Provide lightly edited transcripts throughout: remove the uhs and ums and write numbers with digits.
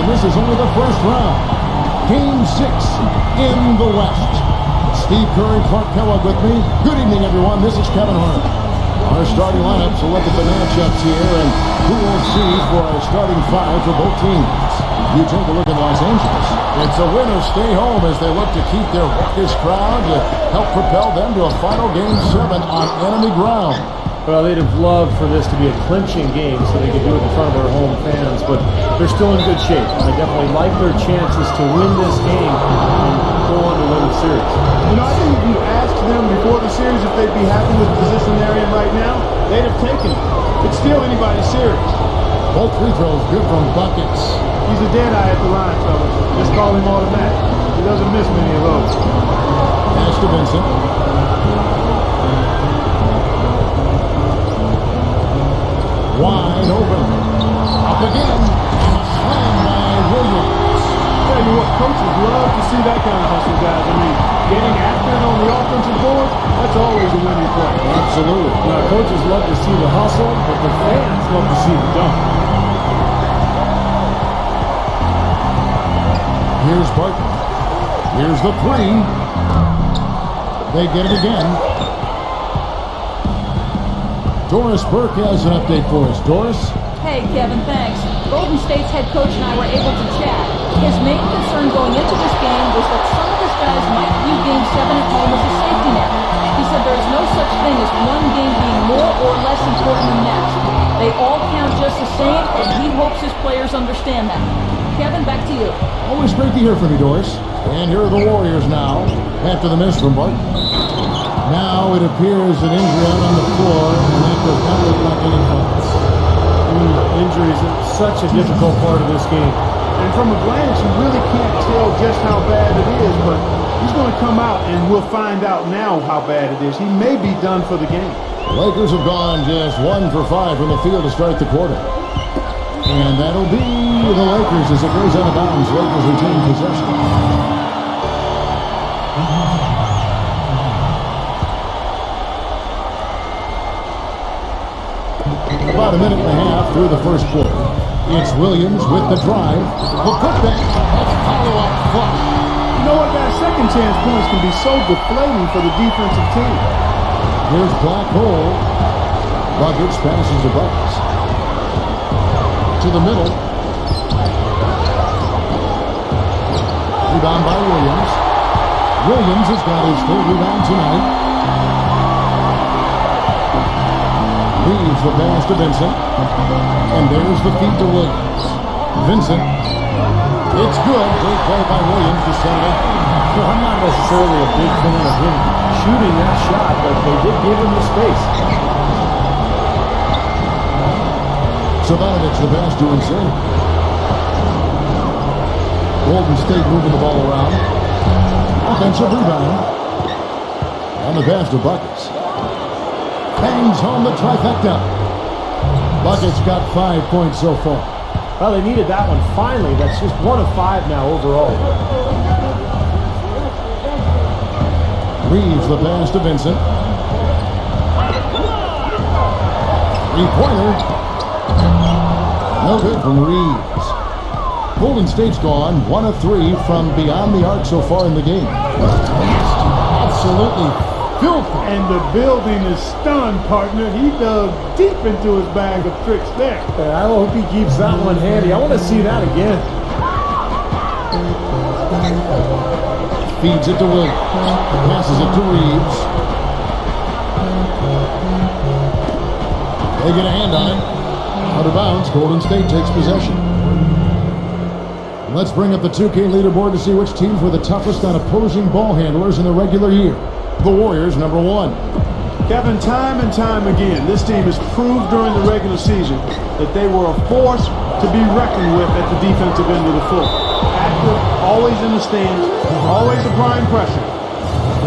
this is only the first round. Game 6 in the West. Steve Curry, Clark Kellogg with me. Good evening, everyone. This is Kevin Harlan. Our starting lineups will look at the matchups here and who we'll see for our starting five for both teams. You take a look at Los Angeles. It's a win or stay home as they look to keep their raucous crowd to help propel them to a final Game 7 on enemy ground. Well, they'd have loved for this to be a clinching game so they could do it in front of their home fans, but they're still in good shape. I definitely like their chances to win this game and go on to win the series. You know, I think if you asked them before the series if they'd be happy with the position they're in right now, they'd have taken it. It's still anybody's series. Both free throws good from buckets. He's a dead eye at the line, fellas. Just call him automatic. He doesn't miss many of those. Pass to Vincent. Wide open. Up again. And a slam by Williams. Tell you what, coaches love to see that kind of hustle, guys. I mean, getting after it on the offensive board, that's always a winning play. Absolutely. Now, coaches love to see the hustle, but the fans love to see the dunk. Here's Barton. Here's the three. They get it again. Doris Burke has an update for us. Doris? Hey, Kevin, thanks. Golden State's head coach and I were able to chat. His main concern going into this game was that some of his guys might view Game 7 at home as a safety net. He said there is no such thing as one game being more or less important than next. They all count just the same, and he hopes his players understand that. Kevin, back to you. Always great to hear from you, Doris. And here are the Warriors now, after the miss from Barton. Now it appears an injury out on the floor, and that does not look like any fouls. Injuries are such a difficult part of this game. And from a glance, you really can't tell just how bad it is, but he's going to come out, and we'll find out now how bad it is. He may be done for the game. Lakers have gone just 1 for 5 from the field to start the quarter. And that'll be the Lakers as it goes out of bounds. Lakers retain possession. About a minute and a half through the first quarter. It's Williams with the drive. The putback. That's follow-up flush. You know what, guys? Second chance points can be so deflating for the defensive team. Here's Black Hole. Buckets passes to Buckets. To the middle. Rebound by Williams. Williams has got his third rebound tonight. Leaves the pass to Vincent. And there's the feed to Williams. Vincent. It's good. Great play by Williams to set it up. Well, I'm not necessarily a big fan of him shooting that shot, but they did give him the space. Savanovic the pass to insert. Golden State moving the ball around. Offensive rebound. On the pass to Buckets. Bangs home the trifecta. Buckets got 5 points so far. Well, they needed that one finally. That's just 1 of 5 now overall. Reeves the pass to Vincent. Three-pointer. No good from Reeves. Golden State's gone 1 of 3 from beyond the arc so far in the game. Absolutely filthy. And the building is stunned, partner. He dug deep into his bag of tricks there. I hope he keeps that one handy. I want to see that again. Feeds it to Williams. Passes it to Reeves. They get a hand on it. Out of bounds. Golden State takes possession. Let's bring up the 2K leaderboard to see which teams were the toughest on opposing ball handlers in the regular year. The Warriors, number 1. Kevin, time and time again, this team has proved during the regular season that they were a force to be reckoned with at the defensive end of the floor. Active, always in the stands, always applying pressure.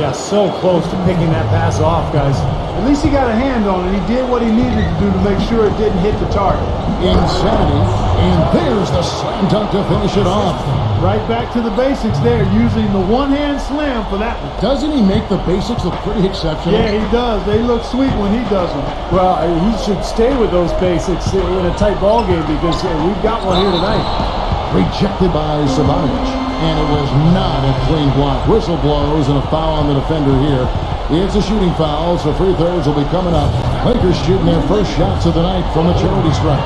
Yeah, so close to picking that pass off, guys. At least he got a hand on it. He did what he needed to do to make sure it didn't hit the target. Insanity. And there's the slam dunk to finish it off. Right back to the basics there, using the one-hand slam for that one. Doesn't he make the basics look pretty exceptional? Yeah, he does. They look sweet when he does them. Well, he should stay with those basics in a tight ball game because we've got one here tonight. Rejected by Sabonis. And it was not a clean block. Whistle blows and a foul on the defender here. It's a shooting foul, so free throws will be coming up. Lakers shooting their first shots of the night from the charity stripe.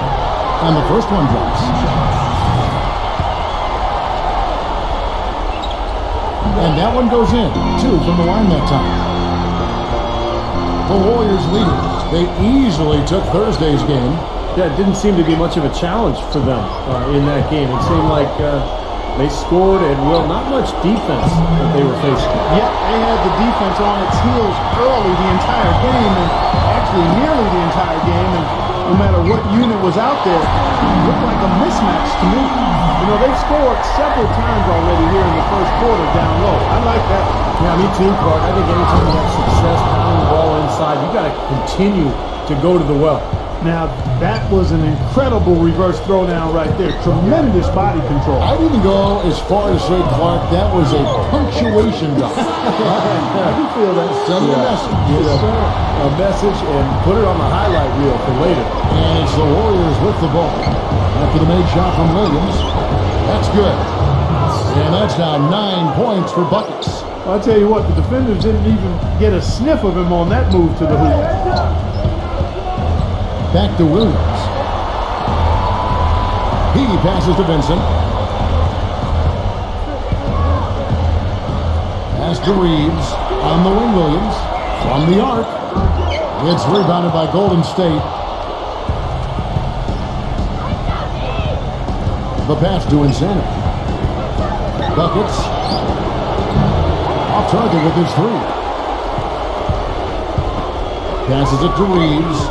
And the first one drops. And that one goes in. 2 from the line that time. The Warriors leading. They easily took Thursday's game. Yeah, it didn't seem to be much of a challenge for them in that game. It seemed like they scored at will. Not much defense that they were facing. Yep, they had the defense on its heels early the entire game, and actually nearly the entire game, and no matter what unit was out there, it looked like a mismatch to me. You know, they've scored several times already here in the first quarter down low. I like that. Yeah, me too, Clark. I think anytime you have success pounding the ball inside, you got to continue to go to the well. Now, that was an incredible reverse throwdown right there. Tremendous body control. I'd even go as far as say, Clark, that was a punctuation dunk. I do feel that. Send a message. Yes, sir. A message and put it on the highlight reel for later. And it's the Warriors with the ball. After the made shot from Williams. That's good. And that's now 9 points for buckets. I'll tell you what, the defenders didn't even get a sniff of him on that move to the hoop. Back to Williams. He passes to Vincent. Pass to Reeves. On the wing, Williams. From the arc. It's rebounded by Golden State. The pass to Insana. Buckets. Off target with his 3. Passes it to Reeves.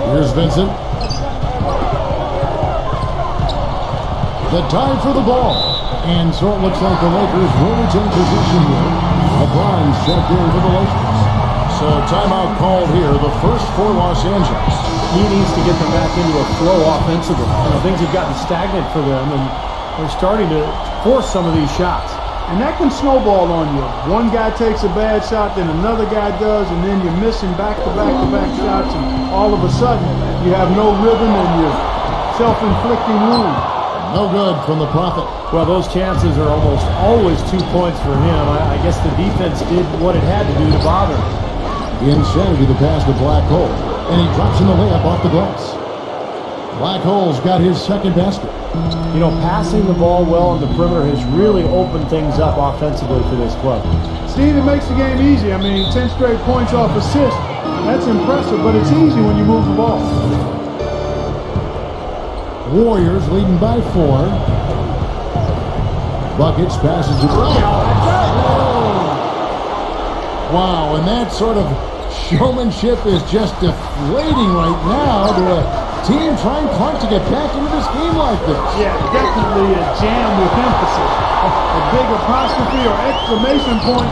Here's Vincent. The time for the ball. And so it looks like the Lakers will retain possession here. LeBron's checked in for the Lakers. So timeout called here, the first for Los Angeles. He needs to get them back into a flow offensively. You know, things have gotten stagnant for them, and they're starting to force some of these shots. And that can snowball on you. One guy takes a bad shot, then another guy does, and then you're missing back-to-back-to-back shots, and all of a sudden, you have no rhythm and you're self-inflicting wound. No good from the Prophet. Well, those chances are almost always 2 points for him. I guess the defense did what it had to do to bother him. Insanity the pass to Black Hole. And he drops in the layup off the glass. Black Hole's got his second basket. You know, passing the ball well on the perimeter has really opened things up offensively for this club. Steve, it makes the game easy. I mean, 10 straight points off assist. That's impressive, but it's easy when you move the ball. Warriors leading by 4. Buckets passes to Wow, and that sort of showmanship is just deflating right now to a team trying hard to get back into this game like this. Yeah, definitely a jam with emphasis. A big apostrophe or exclamation point.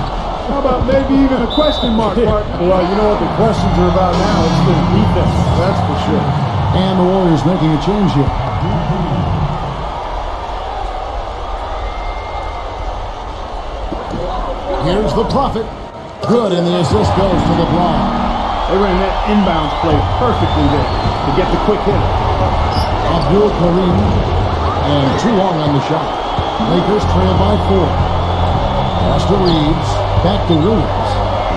How about maybe even a question mark, Mark? Well, you know what the questions are about now? It's the defense, that's for sure. And the Warriors making a change here. Here's the Prophet. Good, and the assist goes to LeBron. They ran that inbounds play perfectly there to get the quick hit. Abdul Karim, and too long on the shot. Lakers trail by 4. Pass to Reeves, back to Williams.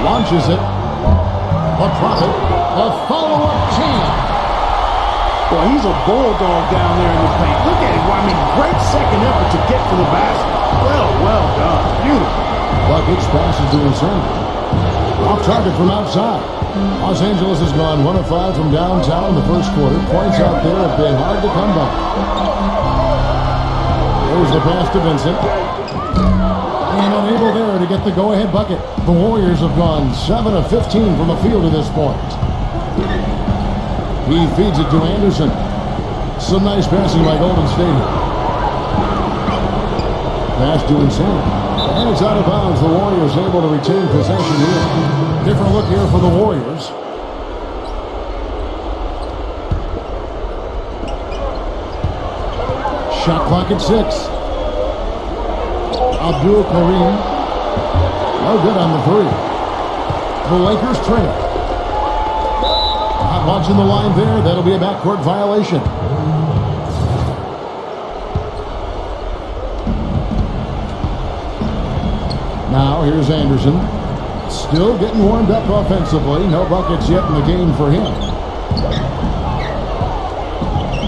Launches it. The Prophet, a follow-up jam. Boy, he's a bulldog down there in the paint. Look at him. I mean, great second effort to get to the basket. Well done. Beautiful. Buckets passes to Insana. Off target from outside. Los Angeles has gone 1 of 5 from downtown in the first quarter. Points out there have been hard to come by. There's the pass to Vincent. And unable there to get the go-ahead bucket. The Warriors have gone 7 of 15 from the field to this point. He feeds it to Anderson. Some nice passing by Golden State. Pass to Insana. And it's out of bounds. The Warriors able to retain possession here. Different look here for the Warriors. Shot clock at 6. Abdul Karim. No good on the 3. The Lakers trail. Not watching the line there. That'll be a backcourt violation. here's Anderson. Still getting warmed up offensively. No buckets yet in the game for him.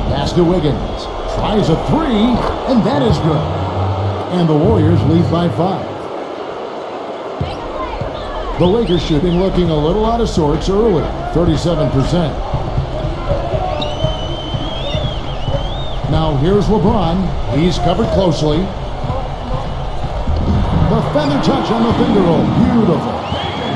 Pass to Wiggins. Tries a three, and that is good. And the Warriors lead by 5. The Lakers shooting looking a little out of sorts early, 37%. Now here's LeBron. He's covered closely. The feather touch on the finger roll. Beautiful.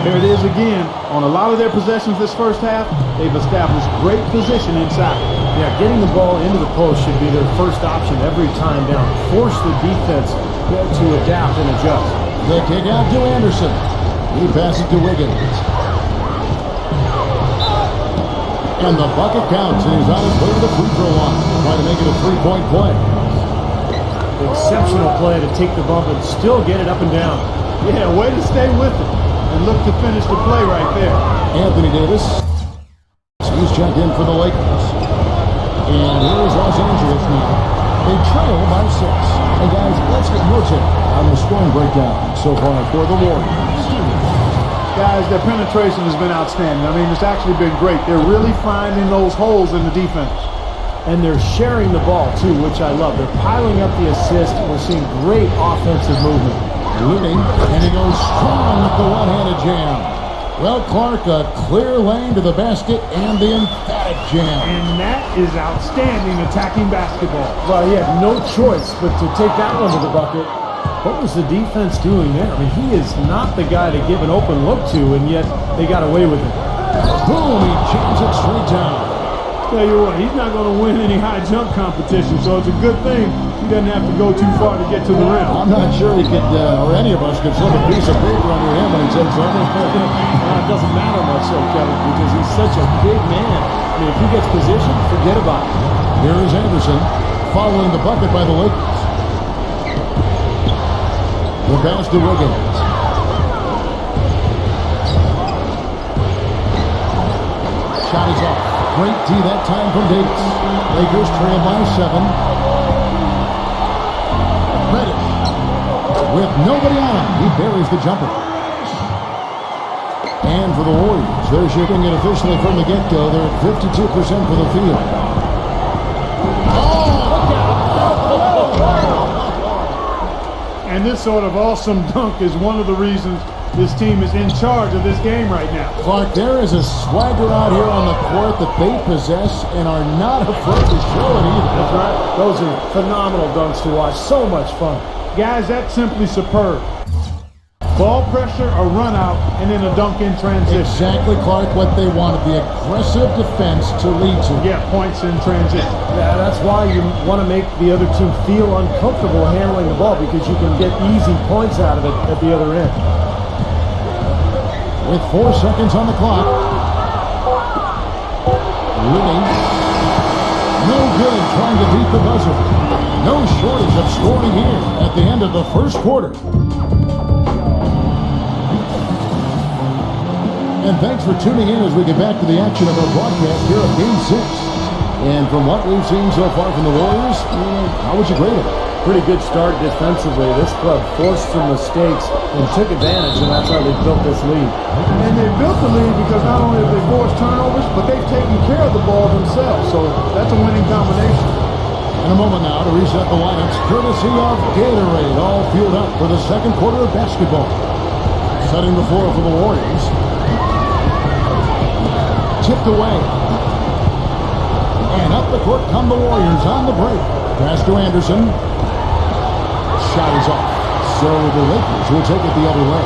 There it is again. On a lot of their possessions this first half, they've established great position inside. Yeah, getting the ball into the post should be their first option every time down. Force the defense to adapt and adjust. The kick out to Anderson. He passes to Wiggins. And the bucket counts, and he's on his way to the free throw line. Trying to make it a 3-point play. Exceptional play to take the bump and still get it up and down. Yeah, way to stay with it and look to finish the play right there. Anthony Davis. He's checked in for the Lakers. And here's Los Angeles now. They trail by 6. And guys, let's get your take on the scoring breakdown so far for the Warriors. Guys, their penetration has been outstanding. I mean, it's actually been great. They're really finding those holes in the defense. And they're sharing the ball, too, which I love. They're piling up the assist. We're seeing great offensive movement. Looney, and he goes strong with the one-handed jam. Well, Clark, a clear lane to the basket and the emphatic jam. And that is outstanding attacking basketball. Well, he had no choice but to take that one to the bucket. What was the defense doing there? I mean, he is not the guy to give an open look to, and yet they got away with it. Boom, he jams it straight down. Tell you what, he's not going to win any high jump competition, so it's a good thing he doesn't have to go too far to get to the rim. I'm not sure he could, or any of us could slip a piece of paper under him when he takes over. It doesn't matter much, so Kevin, because he's such a big man. I mean, if he gets positioned, forget about it. Here is Anderson, following the bucket by the Lakers. The pass to Wiggins. Shot is off. Great D that time from Davis. Lakers trail by 7. Reddish. With nobody on him, he buries the jumper. And for the Warriors, they're shooting it officially from the get-go. They're at 52% for the field. And this sort of awesome dunk is one of the reasons this team is in charge of this game right now. Clark, there is a swagger out here on the court that they possess and are not afraid to show it either. That's right. Those are phenomenal dunks to watch. So much fun. Guys, that's simply superb. Ball pressure, a run out, and then a dunk in transition. Exactly, Clark, what they wanted. The aggressive defense to lead to. Yeah, points in transition. Yeah, that's why you want to make the other team feel uncomfortable handling the ball, because you can get easy points out of it at the other end. With 4 seconds on the clock. Looney. No good trying to beat the buzzer. No shortage of scoring here at the end of the first quarter. And thanks for tuning in as we get back to the action of our broadcast here of Game 6. And from what we've seen so far from the Warriors, how would you grade it? Pretty good start defensively. This club forced some mistakes and took advantage, and that's how they built this lead. And they built the lead because not only have they forced turnovers, but they've taken care of the ball themselves. So that's a winning combination. In a moment now to reset the lineups, courtesy of Gatorade, all fueled up for the second quarter of basketball. Setting the floor for the Warriors. Tipped away. And up the court come the Warriors on the break. Pass to Anderson. Shot is off. So the Lakers will take it the other way.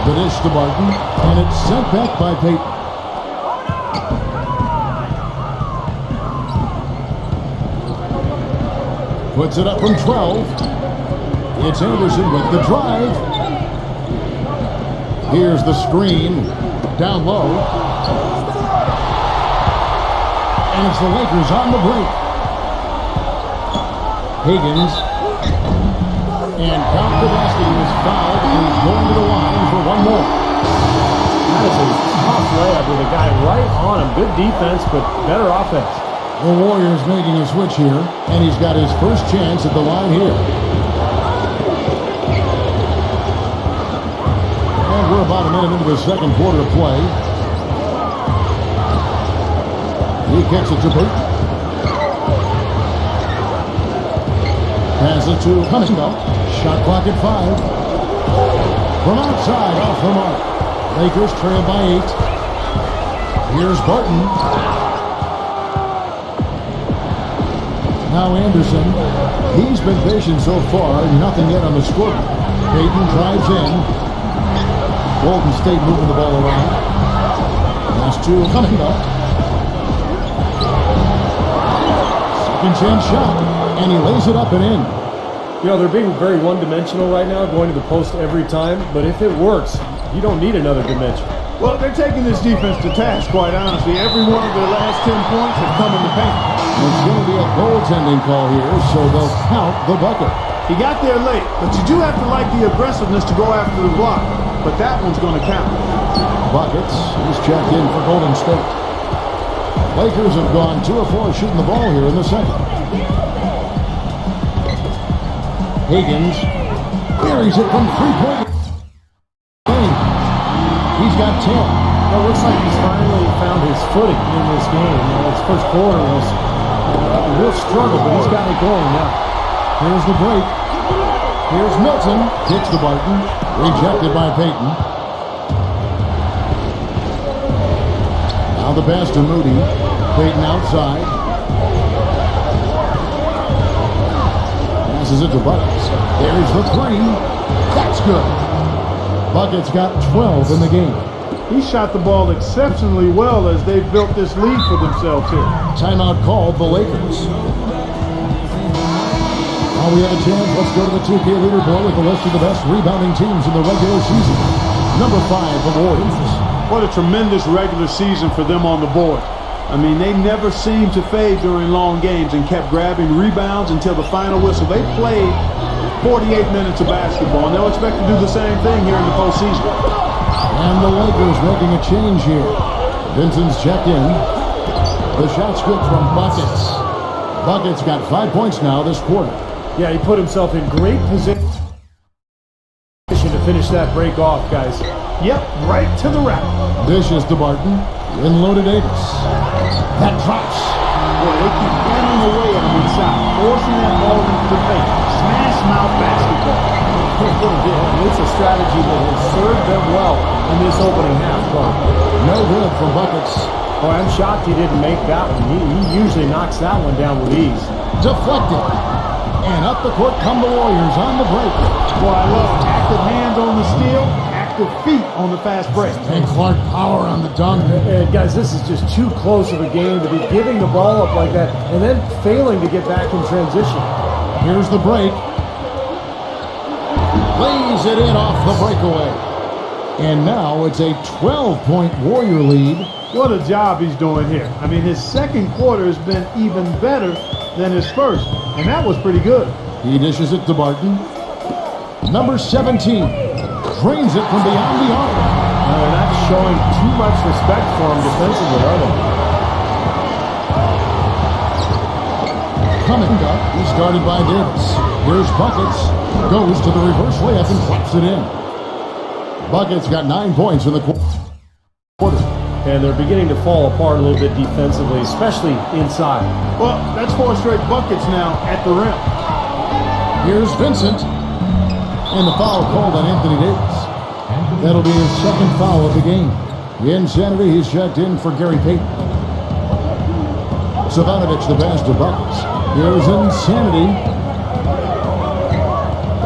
The dish to Barton. And it's sent back by Payton. Puts it up from 12. It's Anderson with the drive. Here's the screen. Down low. And it's the Lakers on the break. Higgins. And Count Kowalski is fouled, and he's going to the line for one more. That is a tough layup with a guy right on him. Good defense, but better offense. The Warriors making a switch here, and he's got his first chance at the line here. We're about a minute into the second quarter of play. He kicks it to Peyton. Pass it to Cunningham. Shot clock at 5. From outside, off the mark. Lakers trail by 8. Here's Barton. Now Anderson. He's been patient so far. Nothing yet on the score. Peyton drives in. Golden State moving the ball around. Pass to Cunningham. Second chance shot. And he lays it up and in. You know, they're being very one-dimensional right now, going to the post every time. But if it works, you don't need another dimension. Well, they're taking this defense to task, quite honestly. Every one of their last 10 points have come in the paint. It's going to be a goaltending call here, so they'll count the bucket. He got there late, but you do have to like the aggressiveness to go after the block. But that one's going to count. Buckets is checked in for Golden State. Lakers have gone 2 of 4 shooting the ball here in the second. Higgins buries it from 3-point range. He's got 10. Well, it looks like he's finally found his footing in this game. His first quarter was a real struggle, but he's got it going now. Here's the break. Here's Milton. Kicks to Barton. Rejected by Peyton. Now the pass to Moody. Peyton outside. Passes it to Buckets. There's the 3. That's good. Buckets got 12 in the game. He shot the ball exceptionally well as they've built this lead for themselves here. Timeout called the Lakers. While we have a chance, let's go to the 2K leaderboard with the list of the best rebounding teams in the regular season. Number 5, the Warriors. What a tremendous regular season for them on the board. I mean, they never seemed to fade during long games and kept grabbing rebounds until the final whistle. They played 48 minutes of basketball, and they'll expect to do the same thing here in the postseason. And the Lakers making a change here. Vincent's checked in. The shot's good from Buckets. Buckets got 5 points now this quarter. Yeah, he put himself in great position to finish that break off, guys. Yep, right to the rack. Dishes to Barton. In low to Davis. That drops. Boy, they keep hammering away at him inside, forcing that ball into the paint. Smash mouth basketball. It's a strategy that has served them well in this opening half. No good from Buckets. Boy, I'm shocked he didn't make that one. He usually knocks that one down with ease. Deflected. And up the court come the Warriors on the break. Boy, I love active hands on the steal, active feet on the fast break. And Clark Power on the dunk. And guys, this is just too close of a game to be giving the ball up like that and then failing to get back in transition. Here's the break. Lays it in off the breakaway. And now it's a 12-point Warrior lead. What a job he's doing here. I mean, his second quarter has been even better than his first, and that was pretty good. He dishes it to Barton. Number 17 drains it from beyond the arc. They're not showing too much respect for him defensively, are they? Coming up, he's guarded by Davis. Here's Buckets. Goes to the reverse layup and claps it in. Buckets got 9 points in the quarter. And they're beginning to fall apart a little bit defensively, especially inside. Well, that's 4 straight buckets now at the rim. Here's Vincent. And the foul called on Anthony Davis. That'll be his second foul of the game. Insanity, he's checked in for Gary Payton. Savanovic the pass to Buckets. Here's Insanity.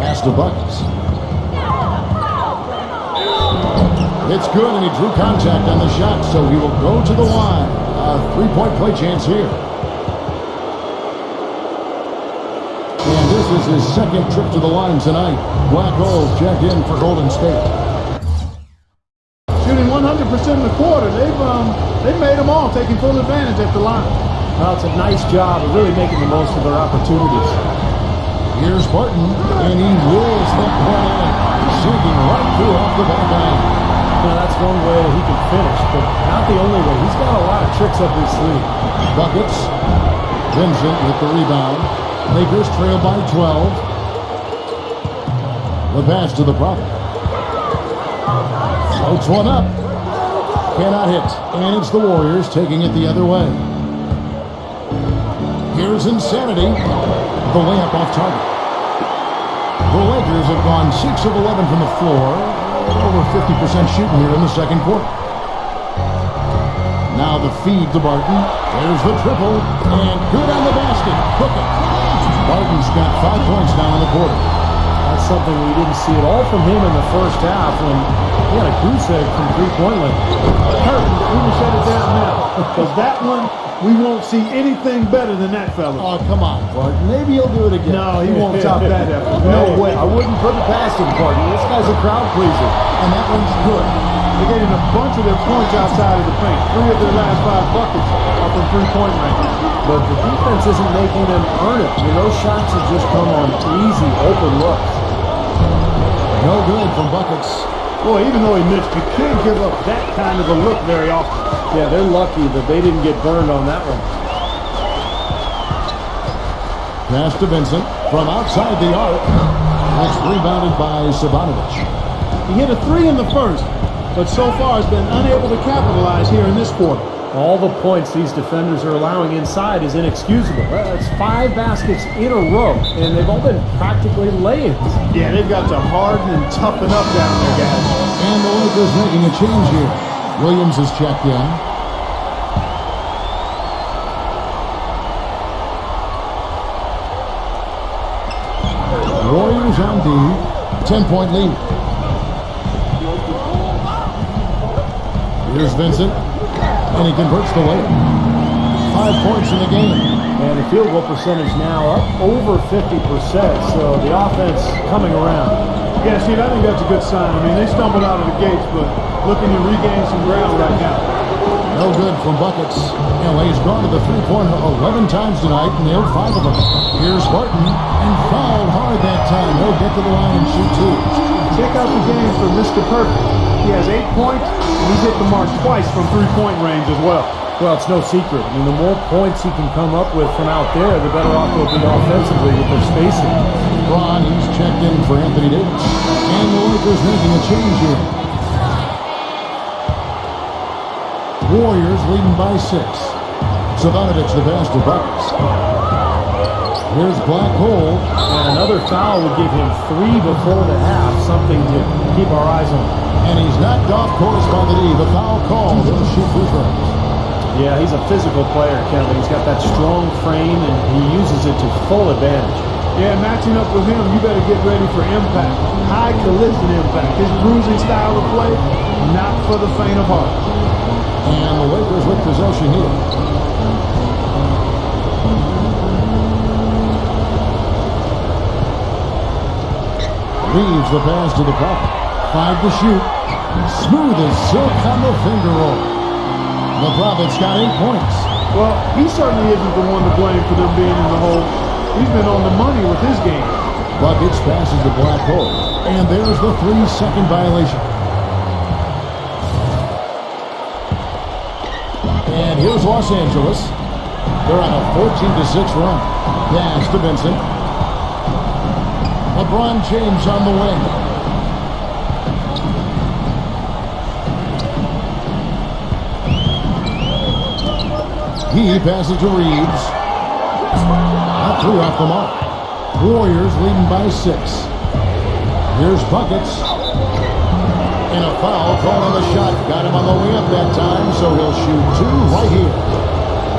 Pass to Buckets. It's good, and he drew contact on the shot, so he will go to the line. A 3-point play chance here. And this is his second trip to the line tonight. Black Holes checked in for Golden State. Shooting 100% in the quarter. They've made them all, taking full advantage at the line. Well, it's a nice job of really making the most of their opportunities. Here's Barton, and he wills that one in. Sinking right through off the back line. Now, that's one way that he can finish, but not the only way. He's got a lot of tricks up his sleeve. Buckets. Vincent with the rebound. Lakers trail by 12. The pass to the Prophet. Floats one up. Cannot hit. And it's the Warriors taking it the other way. Here's Insanity. The layup off target. The Lakers have gone 6 of 11 from the floor. Over 50% shooting here in the second quarter. Now the feed to Barton. There's the triple. And good on the basket. Cook it. Barton's got 5 points now in the quarter. That's something we didn't see at all from him in the first half when he had a goose egg from three-point line. Kurt, we can shut it down now. Because that one, we won't see anything better than that fella. Oh, come on, Barton. Maybe he'll do it again. No, he won't top that effort. No way. I wouldn't put it past him, Barton. This guy's a crowd pleaser. And that one's good. They're getting a bunch of their points outside of the paint. 3 of their last 5 buckets are from three-point range. But the defense isn't making them earn it. Those shots have just come on easy, open looks. No good from buckets. Boy, even though he missed, you can't give up that kind of a look very often. Yeah, they're lucky that they didn't get burned on that one. Pass to Vincent from outside the arc. That's rebounded by Sabanovic. He hit a 3 in the first, but so far has been unable to capitalize here in this quarter. All the points these defenders are allowing inside is inexcusable. That's 5 baskets in a row, and they've all been practically lay-ins. Yeah, they've got to harden and toughen up down there, guys. And the Lakers making a change here. Williams is checked in. Warriors on D. 10-point lead. Here's Vincent. And he converts the layup. 5 points in the game. And the field goal percentage now up over 50%, so the offense coming around. Yeah, Steve, I think that's a good sign. I mean, they stumbled out of the gates, but looking to regain some ground right now. No good from buckets. LA's gone to the three-pointer 11 times tonight and nailed 5 of them. Here's Barton, and fouled hard that time. He'll get to the line and shoot 2. Check out the game for Mr. Perfect. He has 8 points, and he's hit the mark twice from three-point range as well. Well, it's no secret. I mean, the more points he can come up with from out there, the better off he'll be offensively with their spacing. Braun, he's checked in for Anthony Davis. And the Lakers making a change here. Warriors leading by 6. Savanovic the pass to buckets. Here's Black Hole. And another foul would give him 3 before the half, something to keep our eyes on. And he's knocked off course by the D. The foul call. He'll shoot free throws. Yeah, he's a physical player, Kevin. He's got that strong frame, and he uses it to full advantage. Yeah, matching up with him, you better get ready for impact. High collision impact. His bruising style of play, not for the faint of heart. And the Lakers with possession here. Reeves the pass to the Prophet. 5 to shoot. Smooth as silk on the finger roll. The Prophet's got 8 points. Well, he certainly isn't the one to blame for them being in the hole. He's been on the money with his game. Buckets passes the Black Hole. And there's the 3-second violation. And here's Los Angeles. They're on a 14-6 run. Pass to Vincent. LeBron James on the wing. He passes to Reeves. Not 3 off the mark. Warriors leading by 6. Here's buckets. And a foul called on the shot. Got him on the way up that time, so he'll shoot 2 right here.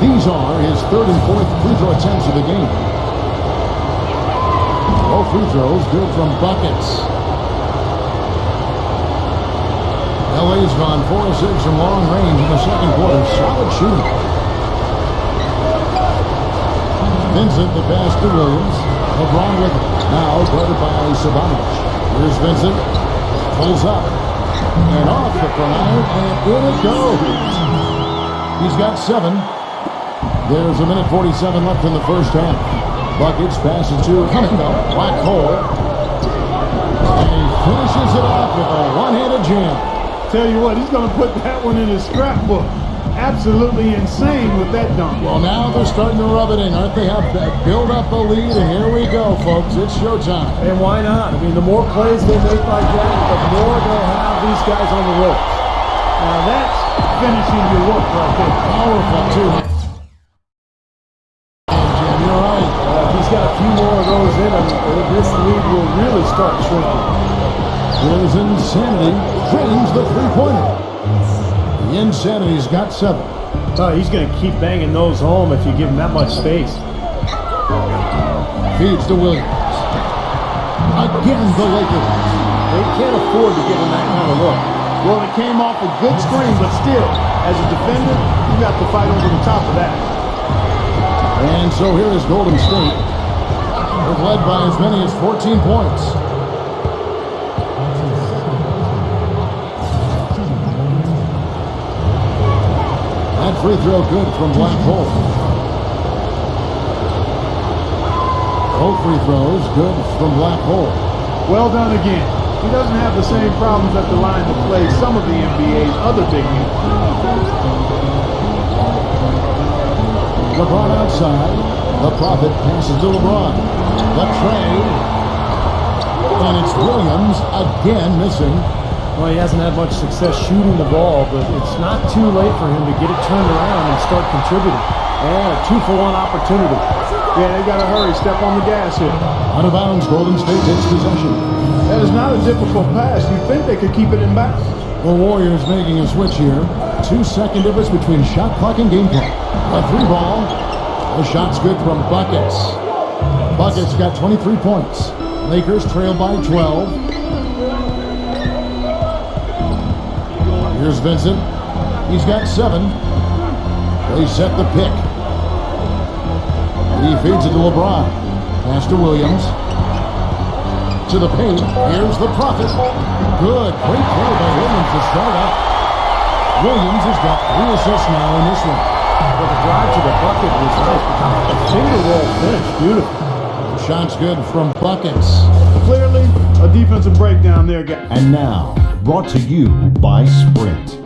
These are his 3rd and 4th free throw attempts of the game. Both free throws good from buckets. LA's gone 4 of 6 from long range in the second quarter. Solid shooting. Vincent, the pass to Williams. LeBron with it. Now guarded by Sabanovic. Here's Vincent. Pulls up. And off the front. And in it goes. He's got 7. There's 1:47 left in the first half. Buckets passes to Cunningham. Black Hole. And he finishes it off with a one-handed jam. Tell you what, he's going to put that one in his scrapbook. absolutely insane with that dunk. Well, now they're starting to rub it in, aren't they? Have build up a lead, and here we go, folks. It's showtime. And why not? I mean, the more plays they make like that, the more they'll have these guys on the ropes. Now that's finishing your work right there. Powerful, too. And you're right. If he's got a few more of those in him, this lead will really start shrinking. Here's Insanity. Drains the three-pointer. The Insanity's got 7. Oh, he's going to keep banging those home if you give him that much space. Feeds to Williams. Again, the Lakers. They can't afford to give him that kind of look. Well, it came off a good screen, but still, as a defender, you got to fight over the top of that. And so here is Golden State. They've led by as many as 14 points. That free throw good from Black Hole. Both free throws good from Black Hole. Well done again. He doesn't have the same problems at the line that play some of the NBA's other big men. LeBron outside. The Prophet passes to LeBron. The trade. And it's Williams again missing. Well, he hasn't had much success shooting the ball, but it's not too late for him to get it turned around and start contributing. And a 2-for-1 opportunity. Yeah, they got to hurry. Step on the gas here. Out of bounds, Golden State takes possession. That is not a difficult pass. You'd think they could keep it in bounds. The Warriors making a switch here. 2-second difference between shot clock and game clock. A 3-ball. The shot's good from Buckets. Buckets got 23 points. Lakers trail by 12. Here's Vincent. He's got 7. They set the pick. He feeds it to LeBron. Pass to Williams. To the paint. Here's the Prophet. Good. Great play by Williams to start out. Williams has got 3 assists now in this one. Well, the drive to the bucket was nice. A finger roll finish. Beautiful. Shot's good from Buckets. Clearly, a defensive breakdown there, guys. And now, brought to you by Sprint.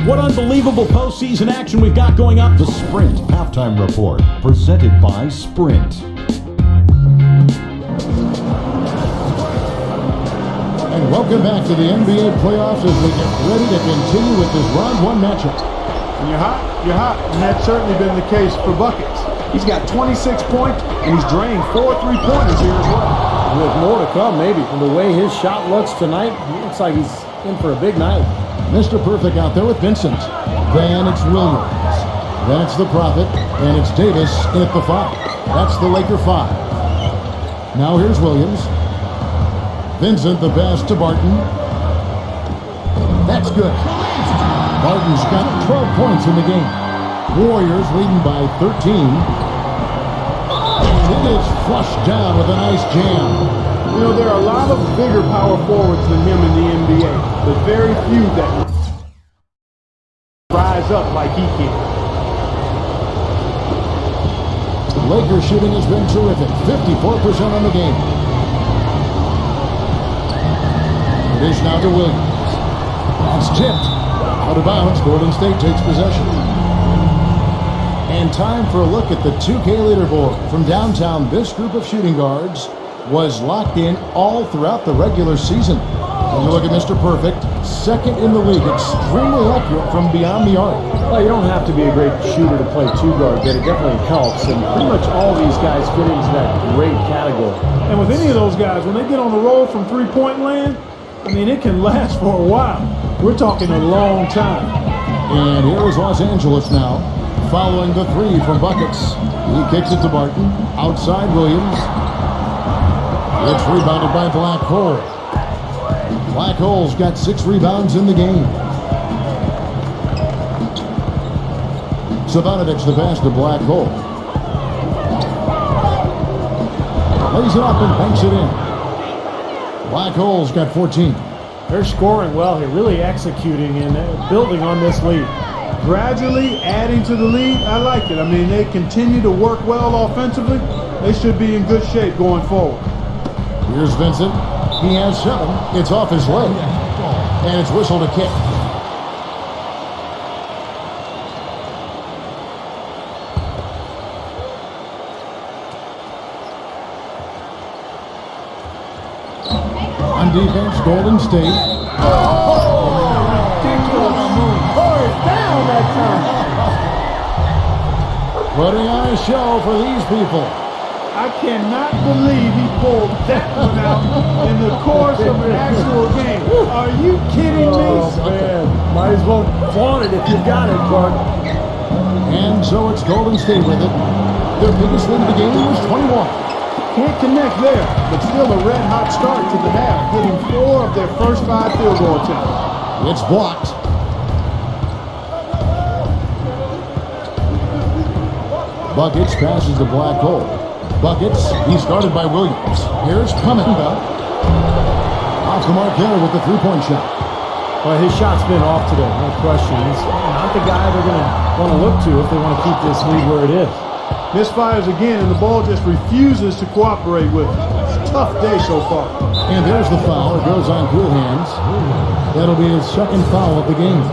What unbelievable postseason action we've got going up. The Sprint Halftime Report, presented by Sprint. And welcome back to the NBA playoffs as we get ready to continue with this round 1 matchup. When you're hot, you're hot. And that's certainly been the case for Buckets. He's got 26 points, and he's drained 4 3-pointers here as well. With more to come, maybe. From the way his shot looks tonight, it looks like he's in for a big night. Mr. Perfect out there with Vincent. Then it's Williams. Then it's the Prophet. And it's Davis in at the 5. That's the Laker 5. Now here's Williams. Vincent the pass to Barton. That's good. Barton's got 12 points in the game. Warriors leading by 13. And it is flushed down with a nice jam. You know, there are a lot of bigger power forwards than him in the NBA, but very few that rise up like he can. Lakers shooting has been terrific. 54% on the game. It is now to Williams. That's tipped. Out of bounds. Golden State takes possession. And time for a look at the 2K leaderboard. From downtown, this group of shooting guards was locked in all throughout the regular season. And you look at Mr. Perfect, second in the league, extremely accurate from beyond the arc. Well, you don't have to be a great shooter to play 2 guard, but it definitely helps. And pretty much all these guys fit into that great category. And with any of those guys, when they get on the roll from 3-point land, I mean, it can last for a while. We're talking a long time. And here is Los Angeles now, following the 3 from Buckets. He kicks it to Barton. Outside Williams. It's rebounded by Black Hole. Black Hole's got 6 rebounds in the game. Savanovic the pass to Black Hole. Lays it up and banks it in. Black Hole's got 14. They're scoring well here, really executing and building on this lead. Gradually adding to the lead, I like it. I mean, they continue to work well offensively. They should be in good shape going forward. Here's Vincent. He has 7. It's off his leg. And it's whistled a kick. On defense, Golden State. Down that time. Putting on a show for these people. I cannot believe he pulled that one out in the course of an actual game. Are you kidding me? Oh, man. Might as well flaunt it if you've got it, Clark. And so it's Golden State with it. Their biggest lead of the game was 21. Can't connect there, but still a red-hot start to the half, hitting 4 of their first 5 field goal attempts. It's blocked. Buckets passes the black hole. Buckets, he's guarded by Williams. Here's Kuminga. Off the mark there with the three-point shot. Well, his shot's been off today, no question. He's not the guy they're going to want to look to if they want to keep this lead where it is. Misfires again, and the ball just refuses to cooperate with him. It's a tough day so far. And there's the foul. It goes on good hands. That'll be his second foul of the game.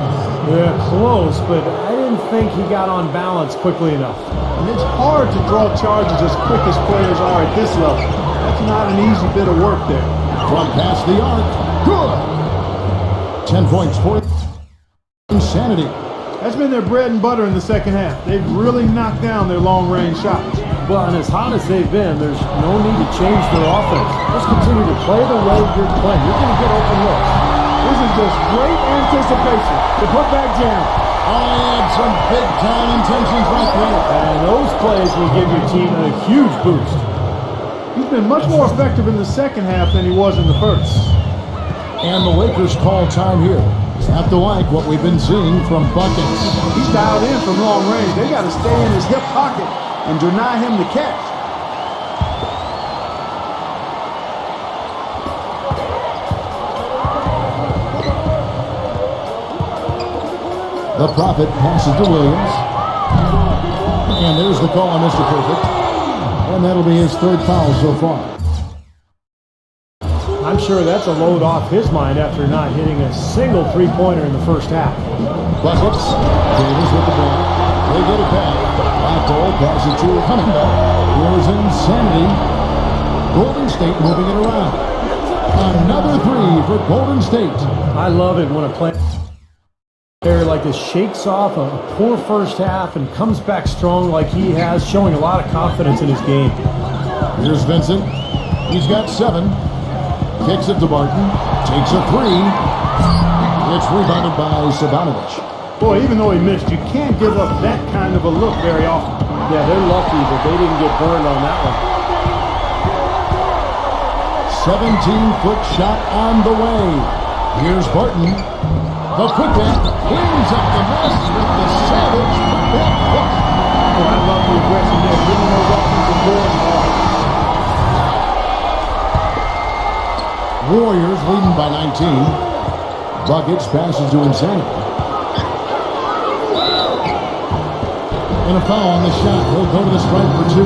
Yeah, close, but I didn't think he got on balance quickly enough. And it's hard to draw charges as quick as players are at this level. That's not an easy bit of work there. From past the arc. Good. 10 points for Insanity. That's been their bread and butter in the second half. They've really knocked down their long-range shots. Well, and as hot as they've been, there's no need to change their offense. Just continue to play the way you're playing. You're going to get open looks. This is just great anticipation. The putback jam. Oh, he had some big-time intentions right there. And those plays will give your team a huge boost. He's been much more effective in the second half than he was in the first. And the Lakers call time here. Have to like what we've been seeing from Buckets. He's dialed in from long range. They got to stay in his hip pocket and deny him the catch. The Prophet passes to Williams. And there's the call on Mr. Perfect. And that'll be his third foul so far. I'm sure that's a load off his mind after not hitting a single three-pointer in the first half. Buckets. Davis with the ball. They get it back. Black goal passes to Kuminga. Here's Insanity. Golden State moving it around. Another three for Golden State. I love it when a player like this shakes off a poor first half and comes back strong like he has, showing a lot of confidence in his game. Here's Vincent. He's got 7. Kicks it to Barton. Takes a 3. It's rebounded by Sabanovich. Boy, even though he missed, you can't give up that kind of a look very often. Yeah, they're lucky that they didn't get burned on that one. 17-foot shot on the way. Here's Barton. The putback cleans up the mess with the savage putback hook. Oh, I love the aggression there, bringing those offensive boards hard. Warriors leading by 19. Buckets passes to Insanity. And a foul on the shot. He'll go to the stripe for 2.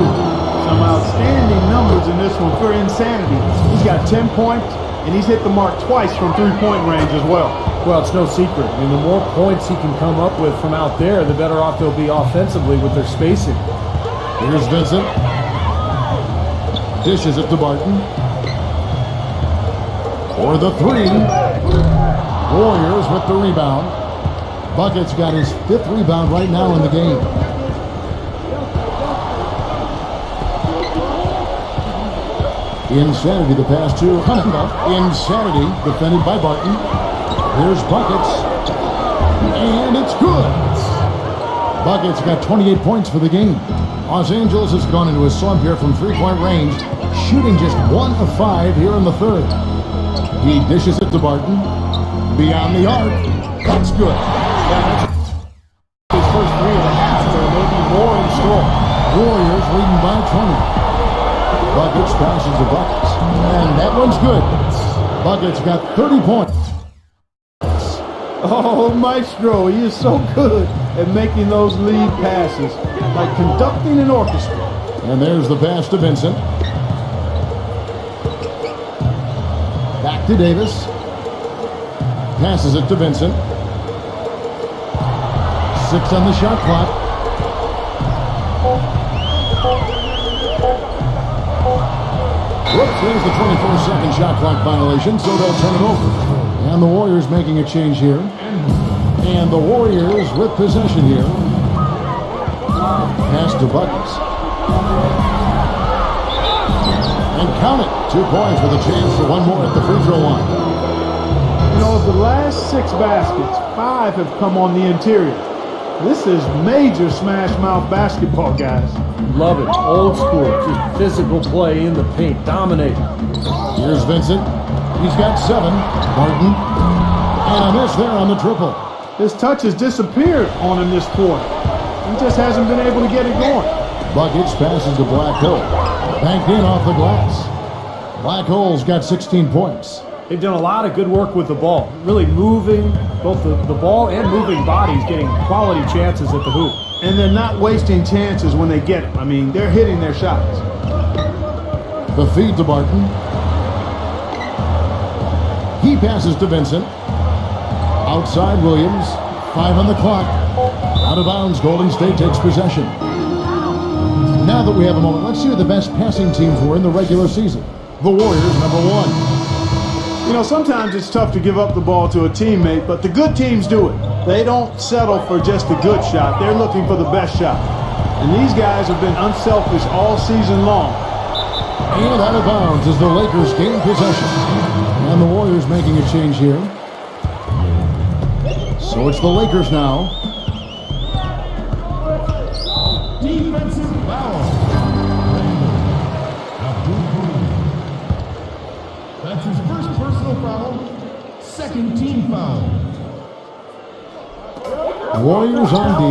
Some outstanding numbers in this one for Insanity. He's got 10 points, and he's hit the mark twice from three-point range as well. Well, it's no secret. I mean, the more points he can come up with from out there, the better off they'll be offensively with their spacing. Here's Vincent. Dishes it to Barton. For the 3. Warriors with the rebound. Buckets got his 5th rebound right now in the game. Insanity the pass to Kuminga. Insanity defended by Barton. Here's Buckets. And it's good. Buckets got 28 points for the game. Los Angeles has gone into a slump here from three-point range, shooting just 1 of 5 here in the third. He dishes it to Barton. Beyond the arc. That's good. His first 3 of the half, there may be more in store. Warriors leading by 20. Buckets passes to Buckets. And that one's good. Buckets got 30 points. Oh, Maestro, he is so good at making those lead passes, like conducting an orchestra. And there's the pass to Vincent. Back to Davis. Passes it to Vincent. 6 on the shot clock. Whoops. There's the 24-second shot clock violation, so they'll turn it over. And the Warriors making a change here. And the Warriors with possession here. Pass to Buckets. And count it. 2 points with a chance for one more at the free throw line. You know, of the last 6 baskets, 5 have come on the interior. This is major smash mouth basketball, guys. Love it. Old school. Just physical play in the paint. Dominate. Here's Vincent. He's got 7. Martin. And a miss there on the triple. His touch has disappeared on him this quarter. He just hasn't been able to get it going. Buckets passes to Black Hole. Banked in off the glass. Black Hole's got 16 points. They've done a lot of good work with the ball. Really moving both the ball and moving bodies, getting quality chances at the hoop. And they're not wasting chances when they get them. I mean, they're hitting their shots. The feed to Barton. He passes to Vincent. Outside Williams. 5 on the clock. Out of bounds, Golden State takes possession. Now that we have a moment, let's see who the best passing teams were in the regular season. The Warriors, number 1. You know, sometimes it's tough to give up the ball to a teammate, but the good teams do it. They don't settle for just a good shot. They're looking for the best shot. And these guys have been unselfish all season long. And out of bounds as the Lakers gain possession. And the Warriors making a change here. So it's the Lakers now. Defensive foul. That's his first personal foul. Second team foul. Warriors on D.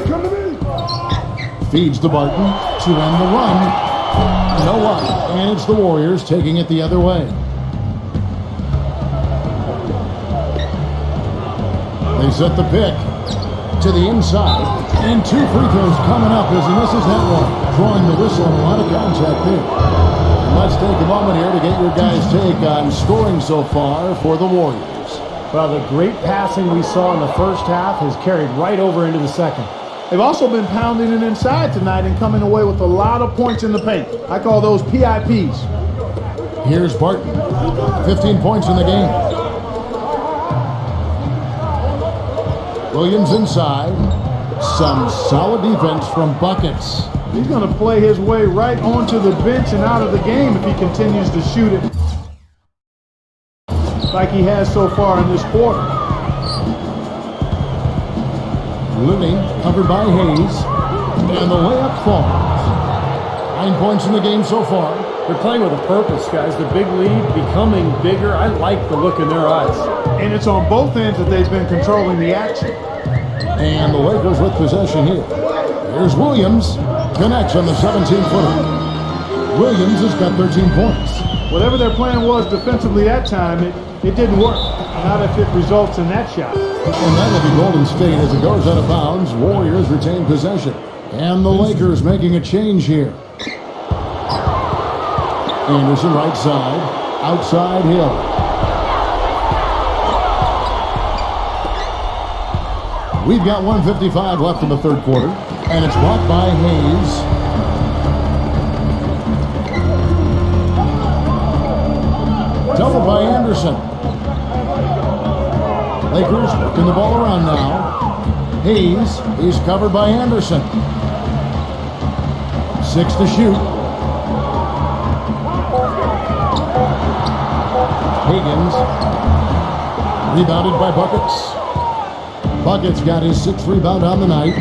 Come to me. Feeds to Barton to end the run. No one. And it's the Warriors taking it the other way. They set the pick to the inside. And 2 free throws coming up as he misses that one. Drawing the whistle and a lot of contact there. And let's take a moment here to get your guys' take on scoring so far for the Warriors. Well, the great passing we saw in the first half has carried right over into the second. They've also been pounding it inside tonight and coming away with a lot of points in the paint. I call those PIPs. Here's Barton. 15 points in the game. Williams inside. Some solid defense from Buckets. He's going to play his way right onto the bench and out of the game if he continues to shoot it like he has so far in this quarter. Looney covered by Hayes. And the layup falls. 9 points in the game so far. They're playing with a purpose, guys. The big lead becoming bigger. I like the look in their eyes. And it's on both ends that they've been controlling the action. And the Lakers with possession here. Here's Williams. Connects on the 17-footer. Williams has got 13 points. Whatever their plan was defensively that time, it didn't work. Not if it results in that shot. And that'll be Golden State as it goes out of bounds. Warriors retain possession. And the Lakers making a change here. Anderson right side. Outside Hill. We've got 1:55 left in the third quarter. And it's blocked by Hayes. Doubled by Anderson. Lakers working the ball around now. Hayes is covered by Anderson. 6 to shoot. Higgins. Rebounded by Buckets. Buckets got his 6th rebound on the night.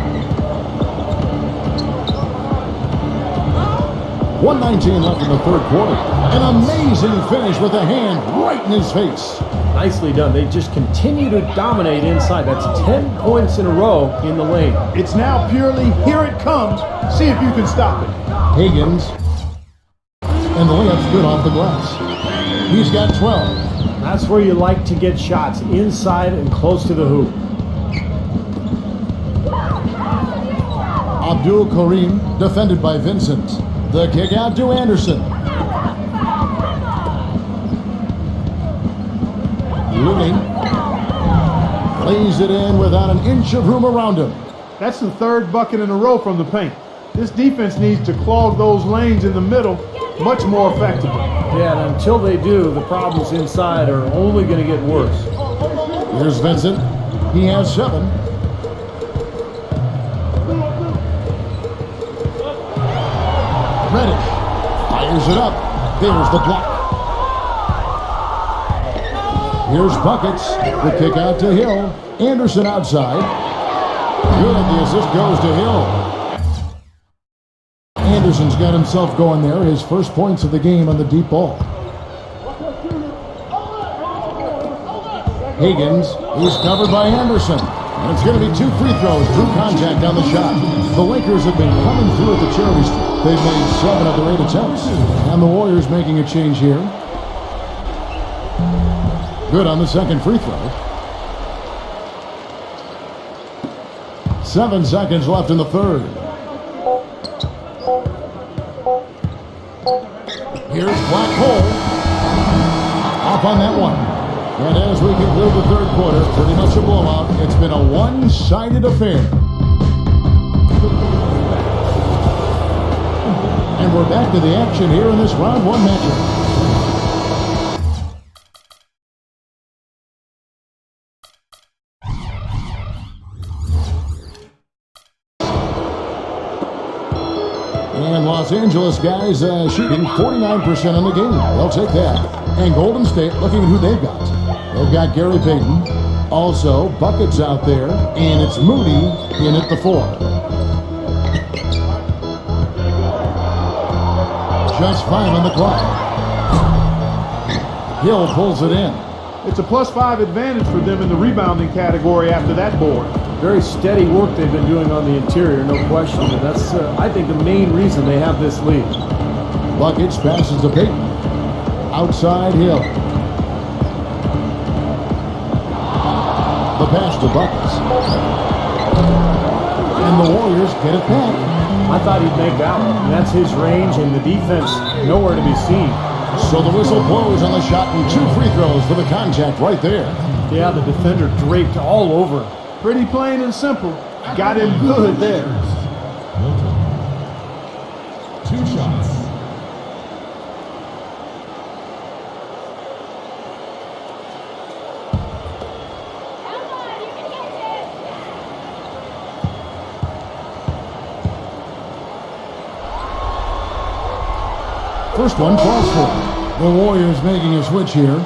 1:19 left in the third quarter. An amazing finish with a hand right in his face. Nicely done. They just continue to dominate inside. That's 10 points in a row in the lane. It's now purely here it comes. See if you can stop it. Higgins. And the layup's good off the glass. He's got 12. That's where you like to get shots, inside and close to the hoop. Abdul Karim defended by Vincent. The kick out to Anderson. Looney. Lays it in without an inch of room around him. That's the third bucket in a row from the paint. This defense needs to clog those lanes in the middle much more effectively. Yeah, and until they do, the problems inside are only going to get worse. Here's Vincent. He has 7. Reddish fires it up. There's the block. Here's Buckets. The kick out to Hill. Anderson outside. Good. The assist goes to Hill. Anderson's got himself going there. His first points of the game on the deep ball. Higgins, he's covered by Anderson. And it's going to be 2 free throws. Drew contact on the shot. The Lakers have been coming through at the charity stripe. They've made 7 of their 8 attempts. And the Warriors making a change here. Good on the second free throw. 7 seconds left in the third. Here's Black Hole. Off on that one. And as we conclude the third quarter, pretty much a blowout. It's been a one-sided affair. And we're back to the action here in this round 1 matchup. And Los Angeles guys shooting 49% on the game. They'll take that. And Golden State looking at who they've got. They've got Gary Payton. Also, Buckets out there. And it's Moody in at the 4. Just 5 on the clock. Hill pulls it in. It's a +5 advantage for them in the rebounding category after that board. Very steady work they've been doing on the interior, no question. And that's, I think, the main reason they have this lead. Buckets passes to Payton. Outside Hill. The pass to Buckets. And the Warriors get it back. I thought he'd make that one. And that's his range, and the defense nowhere to be seen. So the whistle blows on the shot and 2 free throws for the contact right there. Yeah, the defender draped all over. Pretty plain and simple. Got him good there. 2 shots. First one falls for. The Warriors making a switch here.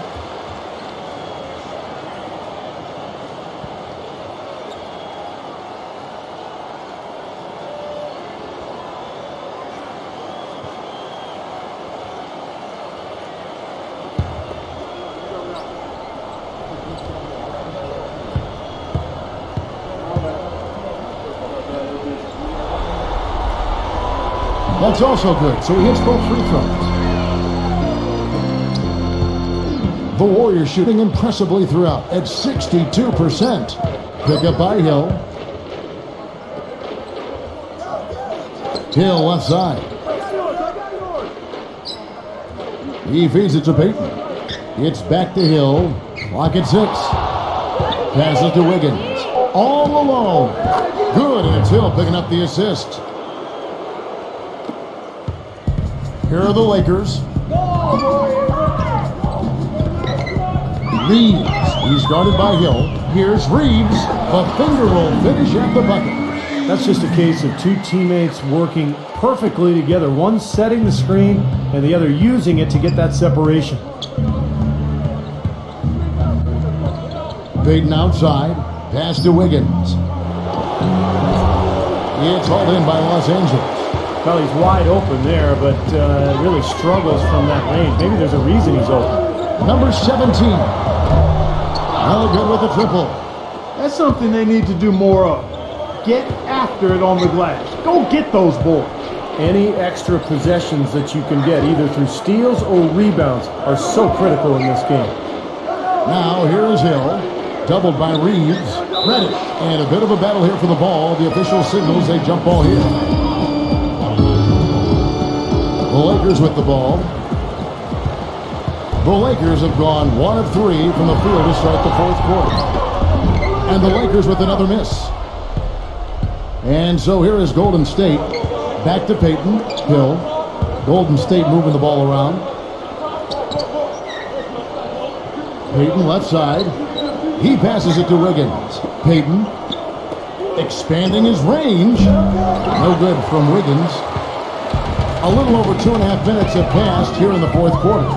That's also good, so he hits both free throws. The Warriors shooting impressively throughout at 62%. Pick up by Hill. Hill left side. He feeds it to Payton. It's back to Hill. Clock at 6. Passes to Wiggins. All alone. Good, and it's Hill picking up the assist. Here are the Lakers. Reeves. He's guarded by Hill. Here's Reeves. The finger roll finish at the bucket. That's just a case of 2 teammates working perfectly together. One setting the screen and the other using it to get that separation. Payton outside. Pass to Wiggins. It's hauled in by Los Angeles. Well, he's wide open there, but really struggles from that range. Maybe there's a reason he's open. Number 17. No good with the triple. That's something they need to do more of. Get after it on the glass. Go get those boards. Any extra possessions that you can get, either through steals or rebounds, are so critical in this game. Now here is Hill. Doubled by Reeves. Reddish. And a bit of a battle here for the ball. The official signals a jump ball here. The Lakers with the ball. The Lakers have gone 1 of 3 from the field to start the fourth quarter. And the Lakers with another miss. And so here is Golden State. Back to Payton. Hill. Golden State moving the ball around. Payton left side. He passes it to Wiggins. Payton expanding his range. No good from Wiggins. A little over 2.5 minutes have passed here in the fourth quarter.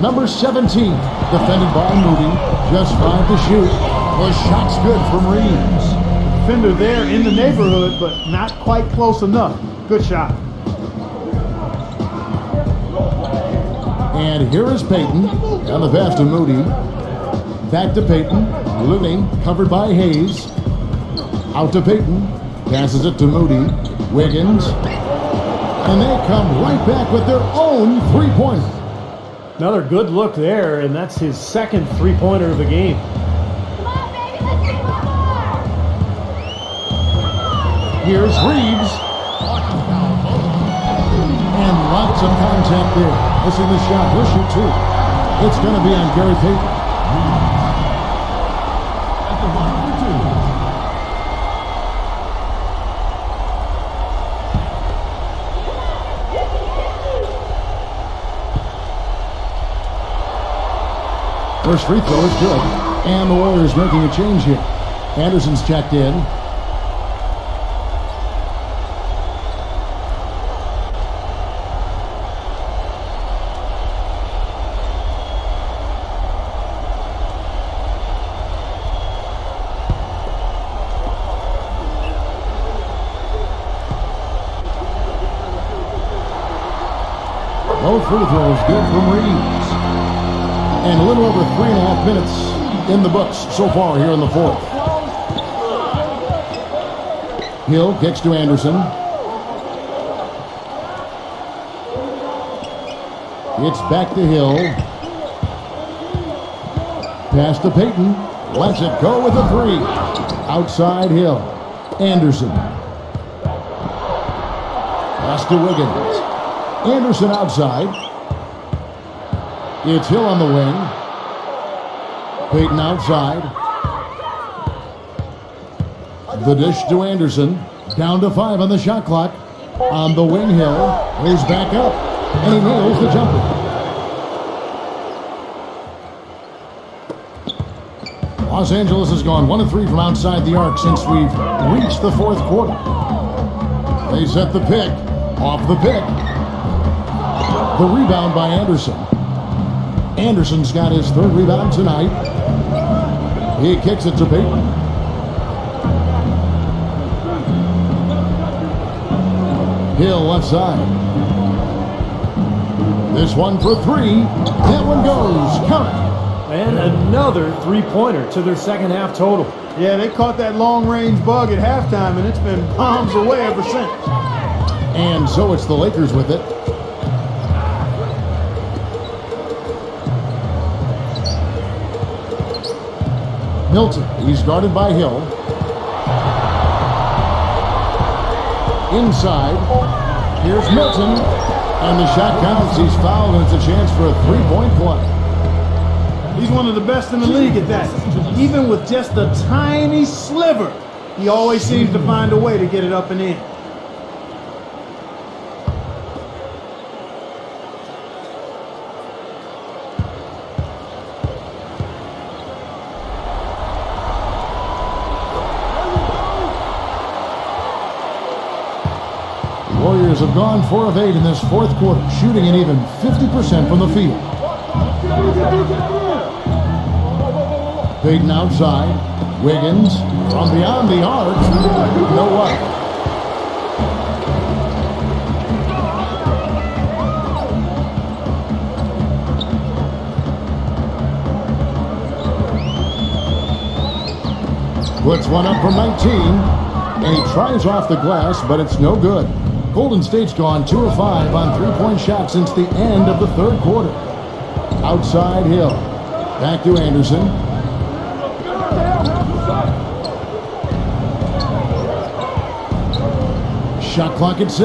Number 17, defended by Moody. Just 5 to shoot. The shot's good from Reeves. Defender there in the neighborhood, but not quite close enough. Good shot. And here is Payton. And the pass to Moody. Back to Payton. Looney covered by Hayes. Out to Payton. Passes it to Moody. Wiggins. And they come right back with their own three-pointer. Another good look there, and that's his second three-pointer of the game. Here's Reeves. And lots of contact there. Missing the shot. He'll shoot two. It's going to be on Gary Payton. At the line for two. First free throw is good. And the Warriors making a change here. Anderson's checked in. Both free throws good from Reeves. And a little over 3.5 minutes in the books so far here in the fourth. Hill kicks to Anderson. It's back to Hill. Pass to Payton. Lets it go with a three. Outside Hill. Anderson. Pass to Wiggins. Anderson outside. It's Hill on the wing. Payton outside. The dish to Anderson. Down to 5 on the shot clock. On the wing, Hill goes back up. And he nails the jumper. Los Angeles has gone 1 of 3 from outside the arc since we've reached the fourth quarter. They set the pick. Off the pick. The rebound by Anderson. Anderson's got his third rebound tonight. He kicks it to Payton. Hill left side. This one for 3. That one goes. Count it. And another three-pointer to their second half total. Yeah, they caught that long-range bug at halftime, and it's been bombs away ever since. And so it's the Lakers with it. Milton, he's guarded by Hill. Inside, here's Milton, and the shot counts. He's fouled, and it's a chance for a three-point play. He's one of the best in the league at that. Even with just a tiny sliver, he always seems to find a way to get it up and in. Warriors have gone 4 of 8 in this fourth quarter, shooting an even 50% from the field. Payton outside. Wiggins from beyond the arc. No what? Puts one up from 19. And he tries off the glass, but it's no good. Golden State's gone 2 of 5 on three-point shots since the end of the third quarter. Outside Hill. Back to Anderson. Shot clock at 6.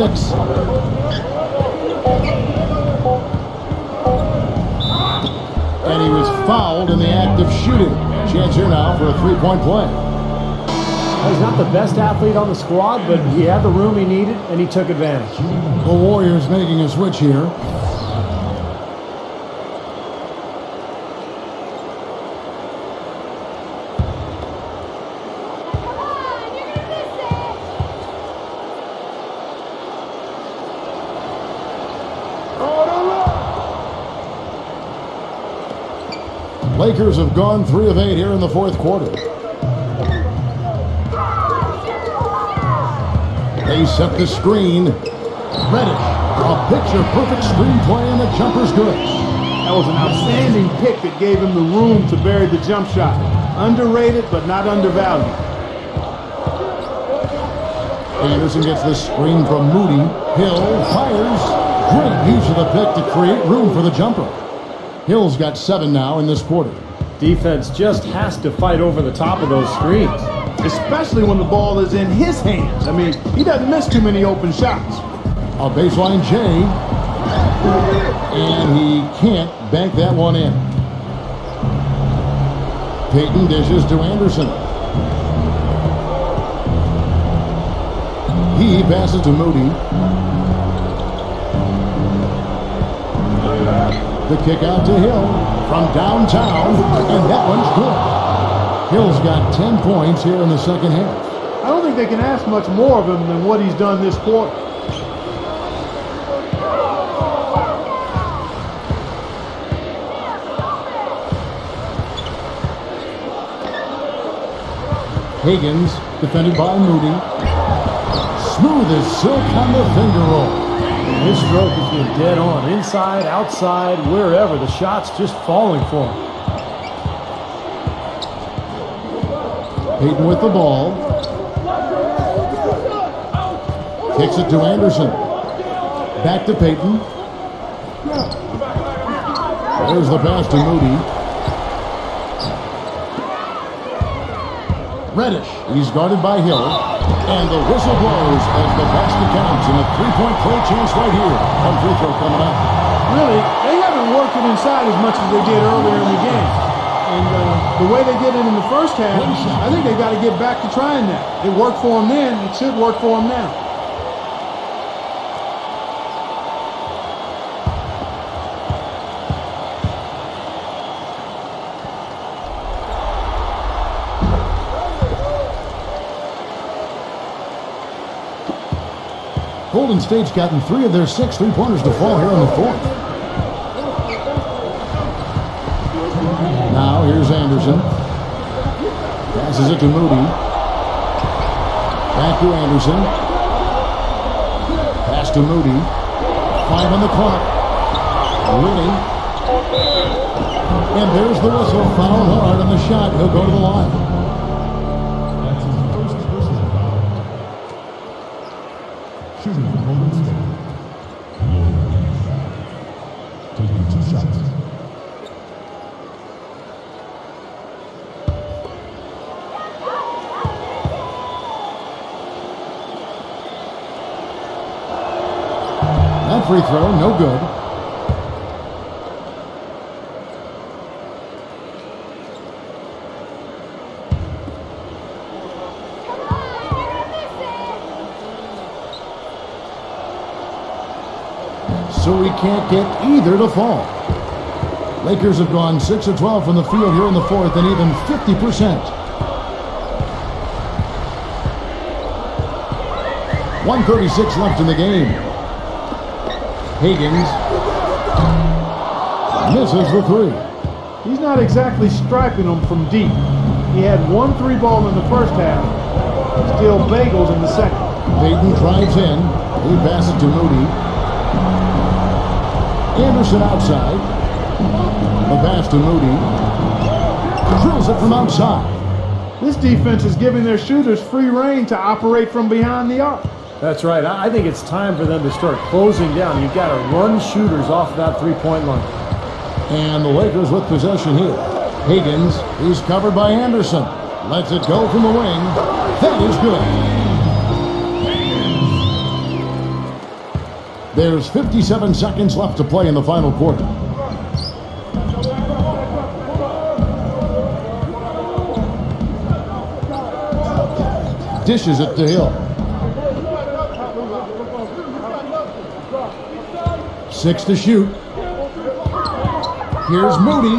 And he was fouled in the act of shooting. Chance here now for a three-point play. He's not the best athlete on the squad, but he had the room he needed, and he took advantage. The Warriors making a switch here. Lakers have gone 3 of 8 here in the fourth quarter. They set the screen. Reddish, a picture-perfect screenplay, and the jumper's good. That was an outstanding pick that gave him the room to bury the jump shot. Underrated, but not undervalued. Anderson gets the screen from Moody. Hill fires. Great use of the pick to create room for the jumper. Hill's got 7 now in this quarter. Defense just has to fight over the top of those screens. Especially when the ball is in his hands. I mean, he doesn't miss too many open shots. A baseline J. And he can't bank that one in. Payton dishes to Anderson. He passes to Moody. The kick out to Hill from downtown, and that one's good. Hill's got 10 points here in the second half. I don't think they can ask much more of him than what he's done this quarter. Higgins, defended by Moody. Smooth as silk on the finger roll. His stroke has been dead on. Inside, outside, wherever. The shot's just falling for him. Payton with the ball. Kicks it to Anderson. Back to Payton. There's the pass to Moody. Reddish, he's guarded by Hill. And the whistle blows as the basket counts, and a three-point play chance right here. One free throw coming up. Really, they haven't worked it inside as much as they did earlier in the game. And the way they did it in the first half, I think they've got to get back to trying that. It worked for them then. It should work for them now. Golden State's gotten 3 of their 6 three-pointers to fall here in the fourth. Now here's Anderson. Passes it to Moody. Back to Anderson. Pass to Moody. 5 on the clock. Winning. And there's the whistle. Foul hard on the shot. He'll go to the line. Shooting for Golden State. Taking 2 shots. That free throw, no good. So we can't get either to fall. Lakers have gone 6 of 12 from the field here in the fourth, and even 50%. 1:36 left in the game. Higgins misses the 3. He's not exactly striping them from deep. He had 1 3 ball in the first half. Still bagels in the second. Payton drives in. He passes to Moody. Anderson outside. The pass to Moody. Drills it from outside. This defense is giving their shooters free rein to operate from behind the arc. That's right. I think it's time for them to start closing down. You've got to run shooters off that three-point line. And the Lakers with possession here. Higgins, he's covered by Anderson. Lets it go from the wing. That is good. There's 57 seconds left to play in the final quarter. Dishes it to Hill. 6 to shoot. Here's Moody.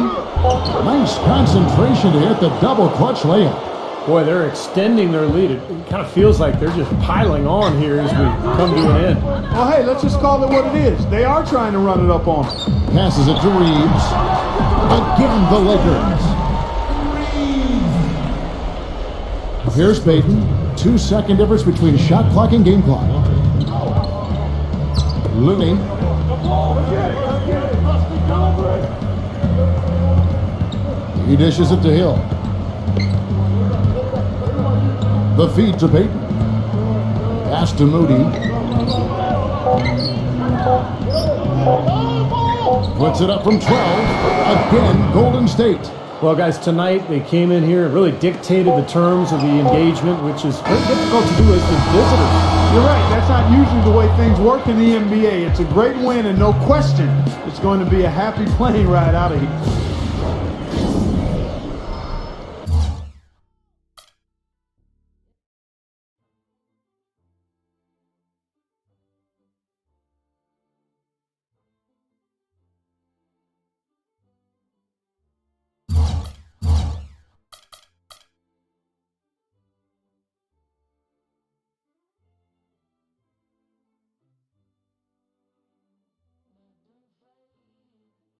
Nice concentration to hit the double clutch layup. Boy, they're extending their lead. It kind of feels like they're just piling on here as we come to an end. Well, hey, let's just call it what it is. They are trying to run it up on them. Passes it to Reeves. Again, the Lakers. Here's Payton. 2-second difference between shot clock and game clock. Looney. He dishes it to Hill. The feed to Payton. Pass to Moody. Puts it up from 12. Again, Golden State. Well, guys, tonight they came in here and really dictated the terms of the engagement, which is very difficult to do as the visitors. You're right. That's not usually the way things work in the NBA. It's a great win, and no question, it's going to be a happy plane ride out of here.